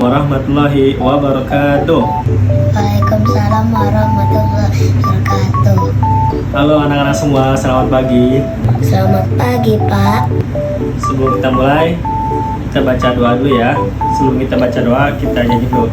Warahmatullahi wabarakatuh. Waalaikumsalam warahmatullahi wabarakatuh. Halo anak-anak semua, selamat pagi. Selamat pagi, Pak. Sebelum kita mulai, kita baca doa dulu ya. Sebelum kita baca doa, kita nyanyi dulu.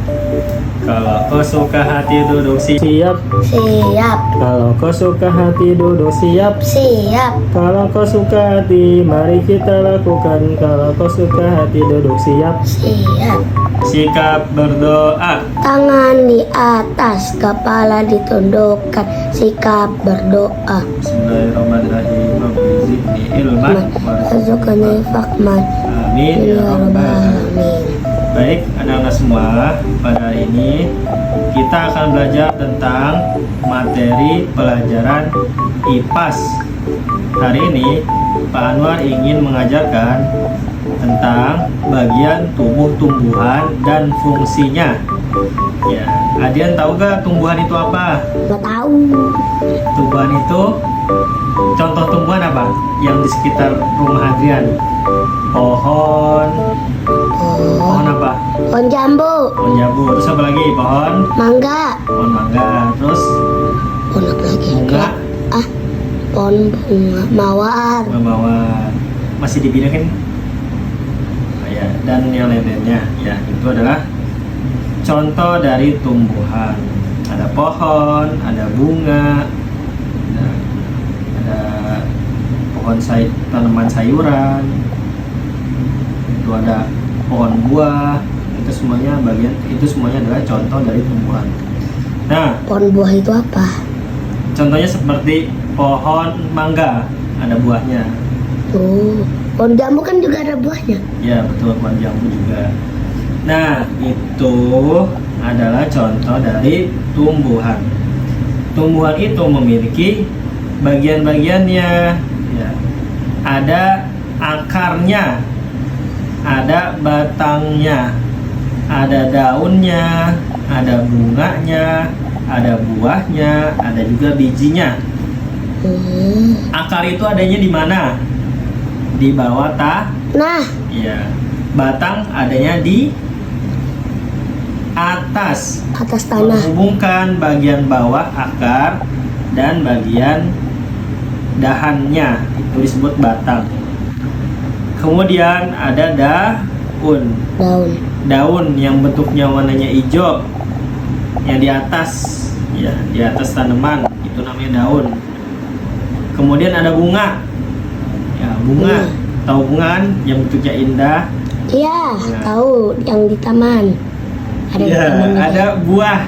Kalau kau suka hati duduk siap. Siap. Kalau kau suka hati duduk siap. Siap. Kalau kau suka hati, mari kita lakukan. Kalau kau suka hati duduk siap. Siap. Sikap berdoa. Tangan di atas, kepala ditundukkan. Sikap berdoa. Bismillahirrahmanirrahim. Rabbi zidni ilman Warzuqni fahman. Amin ya Ya rabbal Rabbal alamin. Alamin. Baik anak-anak semua, pada hari ini kita akan belajar tentang materi pelajaran IPAS. Hari ini Pak Anwar ingin mengajarkan tentang bagian tubuh tumbuhan dan fungsinya. Ya, Adian tahu gak tumbuhan itu apa? Nggak tahu. Tumbuhan itu, contoh tumbuhan apa yang di sekitar rumah Adrian? Pohon apa? Pohon jambu. Pohon jambu. Terus apa lagi? Pohon mangga. Terus Pohon apa lagi? bunga Pohon bunga mawar. mawar. Masih dibilangin ya, dan yang lain-lainnya ya, itu adalah contoh dari tumbuhan. Ada pohon, ada bunga, ada pohon tanaman sayuran, itu ada pohon buah. Itu semuanya adalah contoh dari tumbuhan. Nah, Pohon buah itu apa? contohnya seperti pohon mangga, ada buahnya. Pohon jambu kan juga ada buahnya. Ya betul, pohon jambu juga. Nah, itu adalah contoh dari tumbuhan. Tumbuhan itu memiliki bagian-bagiannya ya. Ada akarnya, ada batangnya, ada daunnya, ada bunganya, ada buahnya, ada juga bijinya. Akar itu adanya di mana? Di bawah Nah, ya. Batang adanya di atas tanah. menghubungkan bagian bawah akar dan bagian dahannya, itu disebut batang. Kemudian ada daun yang bentuknya warnanya hijau, yang di atas ya, di atas tanaman, itu namanya daun. Kemudian ada bunga ya, bunga. Tahu bunga kan, yang bentuknya indah. Iya, Nah. tahu yang di taman. Ada di Ya, tamannya. ada buah.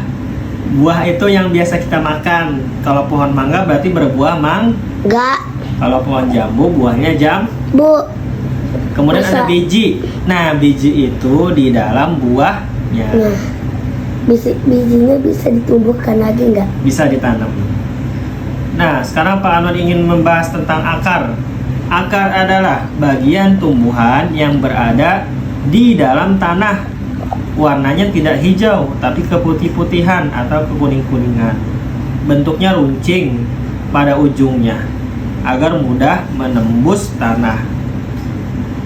Buah itu yang biasa kita makan. Kalau pohon mangga berarti berbuah Enggak, Kalau pohon jambu buahnya Bu. Kemudian Bisa. ada biji. Nah, biji itu di dalam buahnya. Nah, bijinya bisa ditumbuhkan lagi enggak? Bisa ditanam. Nah, sekarang Pak Anwar ingin membahas tentang akar. Akar adalah bagian tumbuhan yang berada di dalam tanah. Warnanya tidak hijau, tapi keputih-putihan atau kekuning-kuningan. Bentuknya runcing pada ujungnya agar mudah menembus tanah.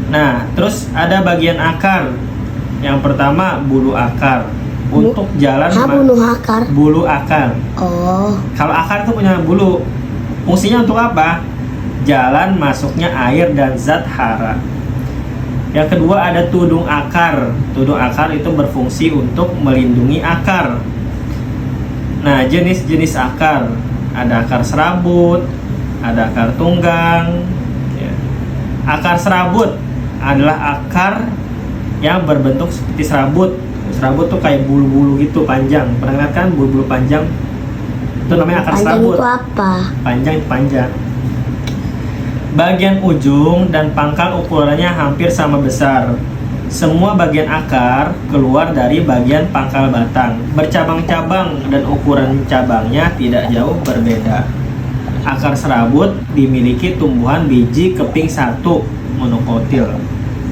Nah, terus ada bagian akar. Yang pertama bulu akar. Untuk jalan Bunuh akar. bulu akar. Oh, Kalau akar itu punya bulu, fungsinya untuk apa? Jalan masuknya air dan zat hara. Yang kedua ada tudung akar. Tudung akar itu berfungsi untuk melindungi akar. Nah, jenis-jenis akar, ada akar serabut, ada akar tunggang ya. Akar serabut adalah akar yang berbentuk seperti serabut. Serabut tuh kayak bulu-bulu gitu, panjang. Pernah lihat kan bulu-bulu panjang? Itu namanya akar panjang serabut. itu apa? Panjang itu panjang. Bagian ujung dan pangkal ukurannya hampir sama besar. Semua bagian akar keluar dari bagian pangkal batang, bercabang-cabang dan ukuran cabangnya tidak jauh berbeda. Akar serabut dimiliki tumbuhan biji keping 1 monokotil.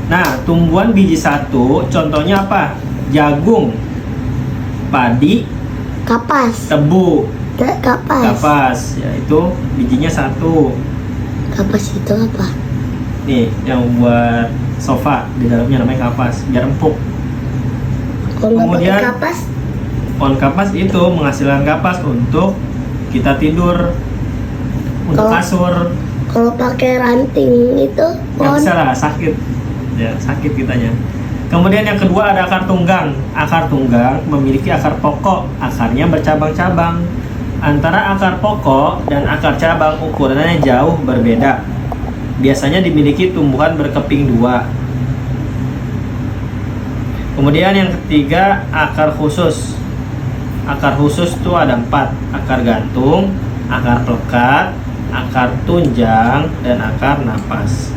Nah, tumbuhan biji 1 contohnya apa? Jagung, padi, Kapas. tebu, Kapas. ya itu bijinya 1. Kapas itu apa? Nih yang buat sofa, di dalamnya namanya kapas, biar empuk. Kalau nggak pakai Kemudian kapas, pohon kapas itu menghasilkan kapas untuk kita tidur, untuk Kalau- kasur. kalau pakai ranting itu Nggak pohon. bisa lah, sakit. Ya, sakit kitanya. Kemudian yang kedua ada akar tunggang. Akar tunggang memiliki akar pokok, akarnya bercabang-cabang. Antara akar pokok dan akar cabang ukurannya jauh berbeda. Biasanya dimiliki tumbuhan berkeping dua. Kemudian yang ketiga akar khusus. Akar khusus itu ada 4: akar gantung, akar pelekat, akar tunjang, dan akar napas.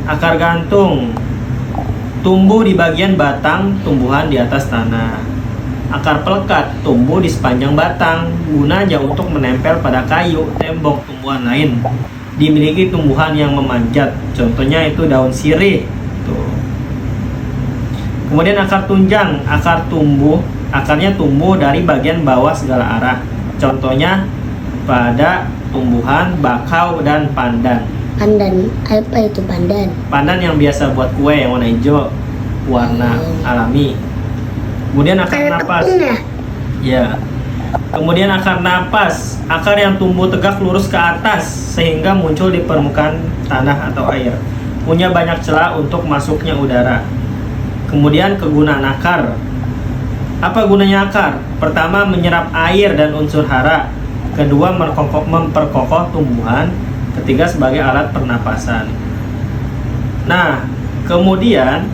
Akar gantung tumbuh di bagian batang tumbuhan di atas tanah. Akar pelekat tumbuh di sepanjang batang, gunanya untuk menempel pada kayu, tembok, tumbuhan lain. Dimiliki tumbuhan yang memanjat, contohnya itu daun sirih. Tuh. Kemudian akar tunjang, akarnya tumbuh dari bagian bawah segala arah. Contohnya pada tumbuhan bakau dan pandan. Pandan, apa itu pandan? Pandan yang biasa buat kue yang warna hijau, warna alami. Kemudian akar Kayak napas. tepung ya? Ya. Kemudian akar napas, akar yang tumbuh tegak lurus ke atas sehingga muncul di permukaan tanah atau air. Punya banyak celah untuk masuknya udara. Kemudian kegunaan akar. Apa gunanya akar? Pertama, menyerap air dan unsur hara. Kedua, memperkokoh tumbuhan. Ketiga, sebagai alat pernapasan. Nah, kemudian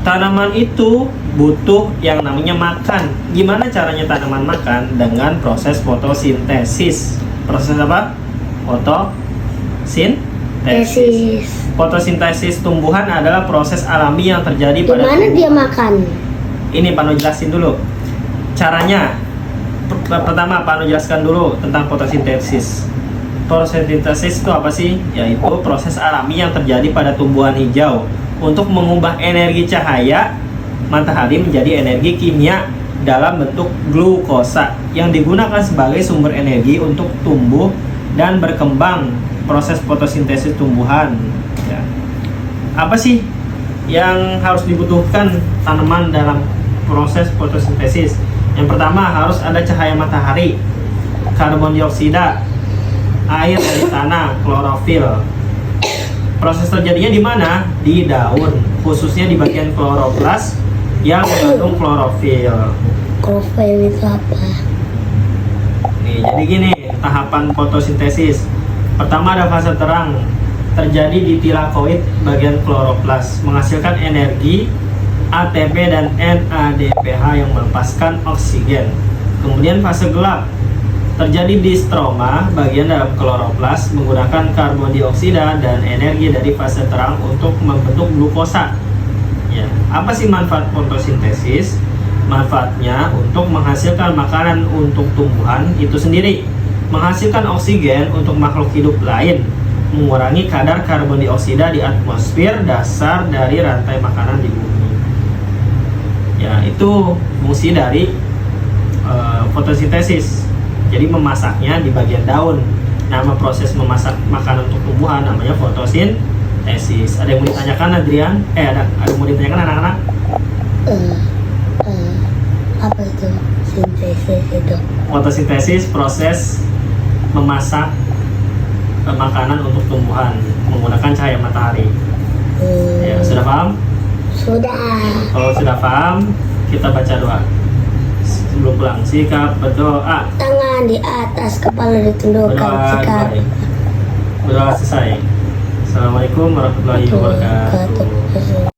tanaman itu butuh yang namanya makan. Gimana caranya tanaman makan? Dengan proses fotosintesis. Proses apa? Fotosintesis. Tesis. Fotosintesis tumbuhan adalah proses alami yang terjadi pada Gimana dia makan? Ini Pano jelasin dulu caranya. Pertama Pano jelaskan dulu tentang fotosintesis. Fotosintesis itu apa sih? Yaitu proses alami yang terjadi pada tumbuhan hijau untuk mengubah energi cahaya matahari menjadi energi kimia dalam bentuk glukosa yang digunakan sebagai sumber energi untuk tumbuh dan berkembang. Proses fotosintesis tumbuhan ya. Apa sih yang harus dibutuhkan tanaman dalam proses fotosintesis? Yang pertama, harus ada cahaya matahari, karbon dioksida, air dari tanah, klorofil. Proses terjadinya di mana? Di daun, khususnya di bagian kloroplas yang mengandung klorofil. Klorofil itu apa? Nih, jadi gini tahapan fotosintesis. Pertama ada fase terang, terjadi di tilakoid bagian kloroplas, menghasilkan energi ATP dan NADPH yang melepaskan oksigen. Kemudian fase gelap, terjadi di stroma bagian dalam kloroplas, menggunakan karbon dioksida dan energi dari fase terang untuk membentuk glukosa. Ya, apa sih manfaat fotosintesis? Manfaatnya untuk menghasilkan makanan untuk tumbuhan itu sendiri, menghasilkan oksigen untuk makhluk hidup lain, mengurangi kadar karbon dioksida di atmosfer dasar dari rantai makanan di bumi. Ya, itu fungsi dari fotosintesis. Jadi memasaknya di bagian daun. Nama proses memasak makanan untuk tumbuhan namanya fotosintesis. Ada yang mau ditanyakan Adrian? Ada yang mau ditanyakan anak-anak? Apa itu sintesis itu? Fotosintesis proses memasak makanan untuk tumbuhan menggunakan cahaya matahari. Ya, sudah paham? Sudah. Kalau sudah paham, kita baca doa. Sebelum pulang, sikap berdoa. Tangan di atas, kepala ditundukkan. Berdoa, Sikap. berdoa selesai. Assalamualaikum warahmatullahi wabarakatuh.